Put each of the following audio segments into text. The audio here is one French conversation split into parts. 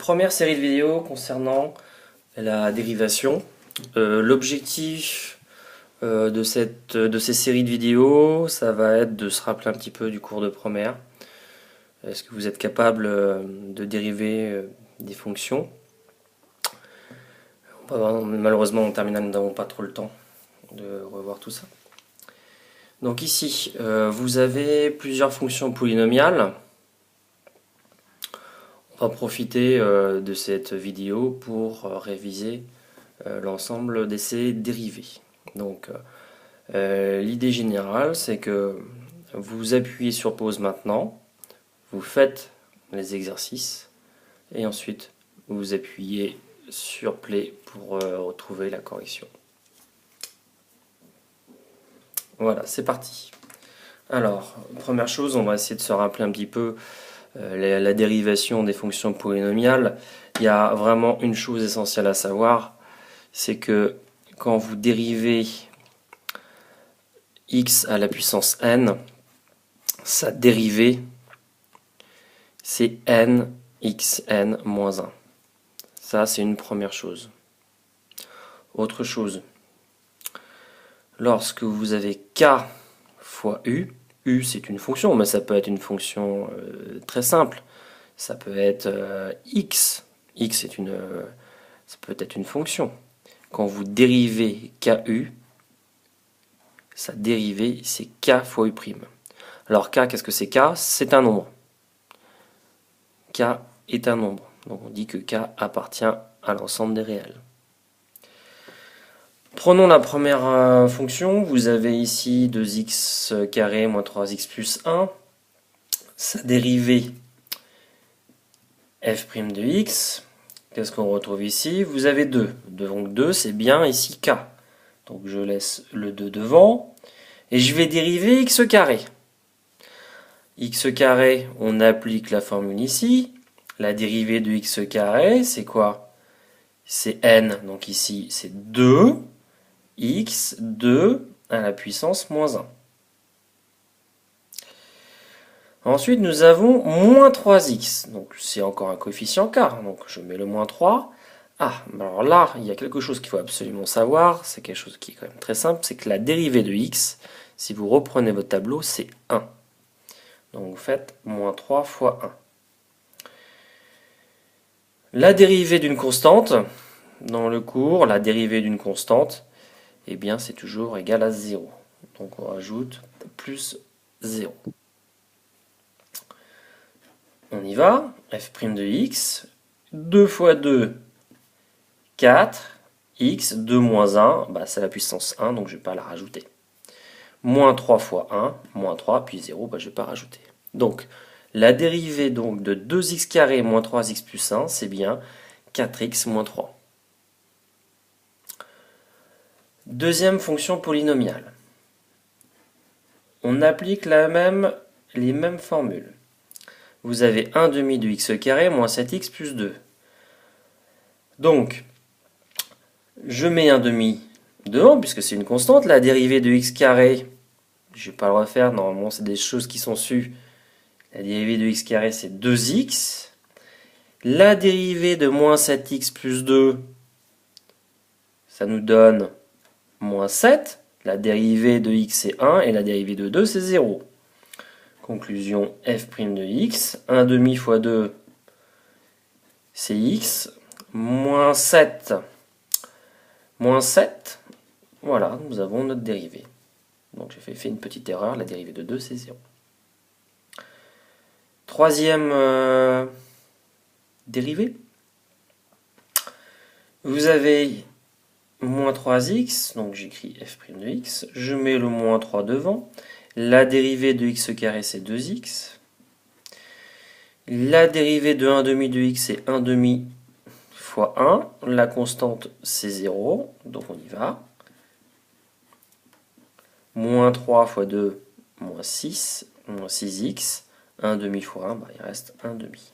première série de vidéos concernant la dérivation. L'objectif de ces séries de vidéos, ça va être de se rappeler un petit peu du cours de première. Est-ce que vous êtes capable de dériver des fonctions? Malheureusement, en terminale, nous n'avons pas trop le temps de revoir tout ça. Donc ici, vous avez plusieurs fonctions polynomiales. On va profiter de cette vidéo pour réviser l'ensemble de ces dérivés. Donc, l'idée générale, c'est que vous appuyez sur pause maintenant, vous faites les exercices, et ensuite vous appuyez sur play pour retrouver la correction. Voilà, c'est parti. Alors, première chose, on va essayer de se rappeler un petit peu la dérivation des fonctions polynomiales. Il y a vraiment une chose essentielle à savoir, c'est que quand vous dérivez x à la puissance n, sa dérivée, c'est n xn moins 1. Ça, c'est une première chose. Autre chose, lorsque vous avez k fois u, u c'est une fonction, mais ça peut être une fonction très simple. Ça peut être x. X c'est ça peut être une fonction. Quand vous dérivez ku, sa dérivée c'est k fois u'. Alors k, qu'est-ce que c'est k? C'est un nombre. K est un nombre. Donc on dit que k appartient à l'ensemble des réels. Prenons la première fonction. Vous avez ici 2x carré moins 3x plus 1. Sa dérivée f' de x. Qu'est-ce qu'on retrouve ici? Vous avez 2. Donc 2, c'est bien ici k. Donc je laisse le 2 devant. Et je vais dériver x carré. X carré, on applique la formule ici. La dérivée de x carré, c'est quoi? C'est n. Donc ici, c'est 2 x 2 à la puissance moins 1. Ensuite, nous avons moins 3x. Donc, c'est encore un coefficient k. Donc, je mets le moins 3. Ah, alors là, il y a quelque chose qu'il faut absolument savoir. C'est quelque chose qui est quand même très simple. C'est que la dérivée de x, si vous reprenez votre tableau, c'est 1. Donc, vous faites moins 3 fois 1. La dérivée d'une constante, dans le cours, la dérivée d'une constante, eh bien, c'est toujours égal à 0. Donc, on rajoute plus 0. On y va, f' de x, 2 fois 2, 4, x, 2 moins 1, bah c'est la puissance 1, donc je ne vais pas la rajouter. Moins 3 fois 1, moins 3, puis 0, bah je ne vais pas rajouter. Donc, la dérivée donc, de 2x carré moins 3x plus 1, c'est bien 4x moins 3. Deuxième fonction polynomiale. On applique les mêmes formules. Vous avez 1 demi de x carré moins 7x plus 2. Donc, je mets un demi devant, puisque c'est une constante. La dérivée de x carré, je ne vais pas le refaire, normalement c'est des choses qui sont sues. La dérivée de x carré, c'est 2x. La dérivée de moins 7x plus 2, ça nous donne moins 7. La dérivée de x, c'est 1, et la dérivée de 2, c'est 0. Conclusion, f' de x, 1 demi fois 2, c'est x, moins 7. Moins 7, voilà, nous avons notre dérivée. Donc j'ai fait une petite erreur, la dérivée de 2, c'est 0. Troisième dérivée. Vous avez moins 3x, donc j'écris f' de x, je mets le moins 3 devant. La dérivée de x carré, c'est 2x. La dérivée de 1 demi de x, c'est 1 demi fois 1. La constante, c'est 0, donc on y va. Moins 3 fois 2, moins 6. Moins 6x. 1 demi fois 1, bah, il reste 1 demi.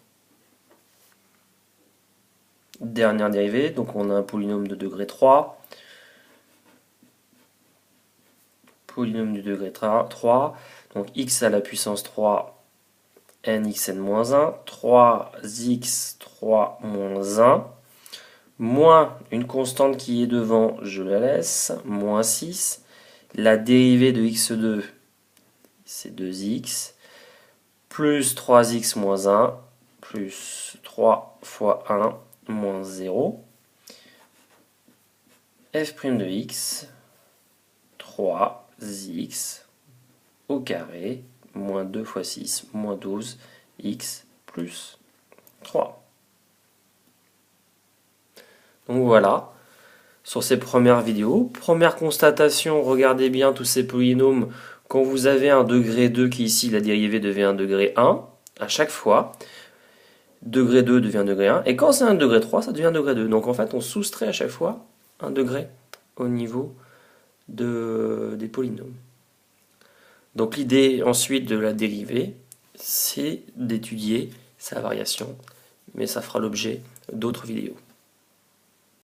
Dernière dérivée, donc on a un polynôme de degré 3. Polynôme du degré 3. Donc x à la puissance 3, nxn-1, 3x3 moins 1, moins une constante qui est devant, je la laisse, moins 6. La dérivée de x2, c'est 2x, plus 3x moins 1, plus 3 fois 1, moins 0. f' de x, 3x au carré, moins 2 fois 6, moins 12, x plus 3. Donc voilà, sur ces premières vidéos. Première constatation, regardez bien tous ces polynômes. Quand vous avez un degré 2 qui est ici, la dérivée devient un degré 1 à chaque fois. Degré 2 devient degré 1. Et quand c'est un degré 3, ça devient degré 2. Donc en fait, on soustrait à chaque fois un degré au niveau des polynômes. Donc l'idée ensuite de la dérivée, c'est d'étudier sa variation. Mais ça fera l'objet d'autres vidéos.